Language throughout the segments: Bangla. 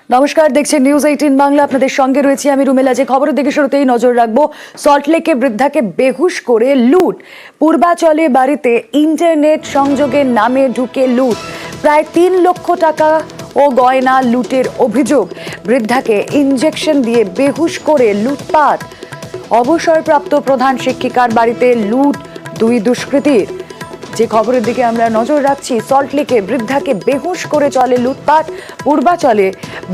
নমস্কার, দেখছেন নিউজ 18 বাংলা। আপনাদের সঙ্গে রয়েছি আমি রুমেলা। যে খবরের দিকে শুরুতেই নজর রাখবো, সল্টলেকে বৃদ্ধাকে বেহুশ করে লুট। পূর্বাচলে বাড়িতে ইন্টারনেট সংযোগের নামে ঢুকে লুট। প্রায় 3 লক্ষ টাকা ও গয়না লুটের অভিযোগ। বৃদ্ধাকে ইনজেকশন দিয়ে বেহুশ করে লুটপাট। অবসরপ্রাপ্ত প্রধান শিক্ষিকার বাড়িতে লুট দুই দুষ্কৃতীর। যে খবরের দিকে আমরা নজর রাখছি, সল্টলেকে বৃদ্ধাকে বেহুশ করে চলে লুটপাট। পূর্বাচলে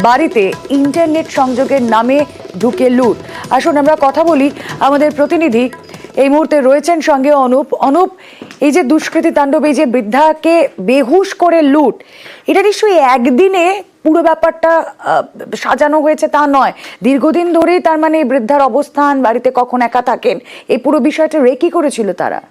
বাড়িতে ইন্টারনেট সংযোগের নামে ঢুকে লুট। আসুন আমরা কথা বলি, আমাদের প্রতিনিধি এই মুহূর্তে রয়েছেন সঙ্গে অনুপ। এই যে দুষ্কৃতী তাণ্ডব, এই যে বৃদ্ধাকে বেহুশ করে লুট, এটা নিশ্চয়ই একদিনে পুরো ব্যাপারটা সাজানো হয়েছে তা নয়। দীর্ঘদিন ধরেই তার মানে এই বৃদ্ধার অবস্থান, বাড়িতে কখন একা থাকেন, এই পুরো বিষয়টা রেকি করেছিল তারা।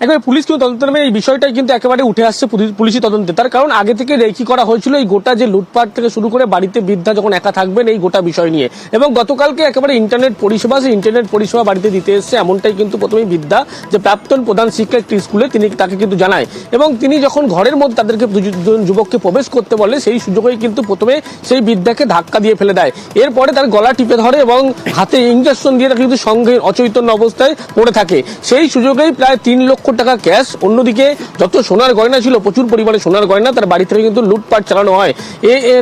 একবারে পুলিশ কিন্তু তদন্ত নামে এই বিষয়টাই কিন্তু একেবারে উঠে আসছে পুলিশি তদন্তে। তার কারণ আগে থেকে রেকি করা হয়েছিল এই গোটা যে লুটপাট থেকে শুরু করে বাড়িতে বৃদ্ধা যখন একা থাকবেন এই গোটা বিষয় নিয়ে। এবং গতকালকে একেবারে ইন্টারনেট পরিষেবা বাড়িতে দিতে এসছে, এমনটাই কিন্তু প্রথমেই বৃদ্ধা যে প্রাক্তন প্রধান শিক্ষক একটি স্কুলে তাকে কিন্তু জানায়। এবং তিনি যখন ঘরের মধ্যে তাদেরকে দুজন যুবককে প্রবেশ করতে বলে, সেই সুযোগেই কিন্তু প্রথমে সেই বৃদ্ধাকে ধাক্কা দিয়ে ফেলে দেয়। এরপরে তার গলা টিপে ধরে এবং হাতে ইঞ্জেকশন দিয়ে তাকে কিন্তু সঙ্গে অচৈতন্য অবস্থায় পড়ে থাকে। সেই সুযোগেই প্রায় 3 লক্ষ টাকা ক্যাশ, অন্যদিকে যত সোনার গয়না ছিল, প্রচুর পরিমাণে সোনার গয়না, তার বাড়ি থেকে কিন্তু লুটপাট চালানো হয়।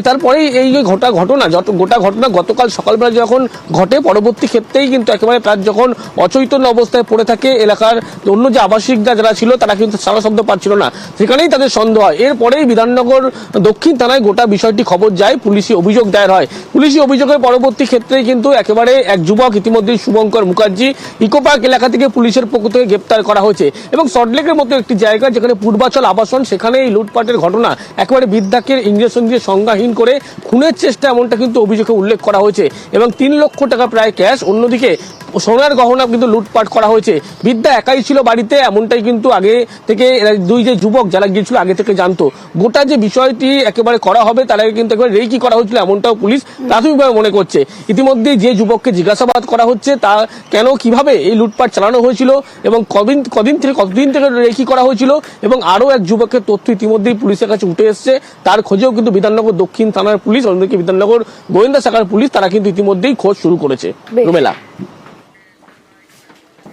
তারপরেই এই গোটা ঘটনা গতকাল সকালবেলা যখন ঘটে, পরবর্তী ক্ষেত্রেই কিন্তু একেবারে তার যখন অচৈতন্য অবস্থায় পড়ে থাকে, এলাকার অন্য যে আবাসিকরা যারা ছিল তারা কিন্তু সারা শব্দ পাচ্ছিল না, সেখানেই তাদের সন্দেহ হয়। এরপরেই বিধাননগর দক্ষিণ থানায় গোটা বিষয়টি খবর যায়, পুলিশি অভিযোগ দায়ের হয়। পুলিশি অভিযোগের পরবর্তী ক্ষেত্রে কিন্তু একেবারে এক যুবক, ইতিমধ্যেই শুভঙ্কর মুখার্জি, ইকোপার্ক এলাকা থেকে পুলিশের পক্ষ থেকে গ্রেপ্তার করা হয়েছে। এবং সল্টলেকের মতো একটি জায়গা যেখানে পূর্বাচল আবাসন, সেখানে এই লুটপাটের ঘটনা, একেবারে বৃদ্ধাকে ইঞ্জেকশন দিয়ে সংজ্ঞাহীন করে খুনের চেষ্টা, এমনটা কিন্তু অভিযোগে উল্লেখ করা হয়েছে। এবং 3 লক্ষ টাকা প্রায় ক্যাশ, অন্যদিকে সোনার গহনা কিন্তু লুটপাট করা হয়েছে। বৃদ্ধা একাই ছিল বাড়িতে, এমনটাই কিন্তু আগে থেকে দুই যে যুবক যারা গিয়েছিল আগে থেকে জানতো। গোটা যে বিষয়টি একেবারে করা হবে তার আগে কিন্তু একেবারে রেকি করা হয়েছিল, এমনটাও পুলিশ প্রাথমিকভাবে মনে করছে। ইতিমধ্যে যে যুবককে জিজ্ঞাসাবাদ করা হচ্ছে, তা কেন কিভাবে এই লুটপাট চালানো হয়েছিল এবং কতদিন থেকে রেকি করা হয়েছিল, এবং আরো এক যুবকের তথ্য ইতিমধ্যেই পুলিশের কাছে উঠে এসছে। তার খোঁজেও কিন্তু বিধাননগর দক্ষিণ থানার পুলিশ, অন্যদিকে বিধাননগর গোয়েন্দা শাখার পুলিশ, তারা কিন্তু ইতিমধ্যেই খোঁজ শুরু করেছে। রুমেলা।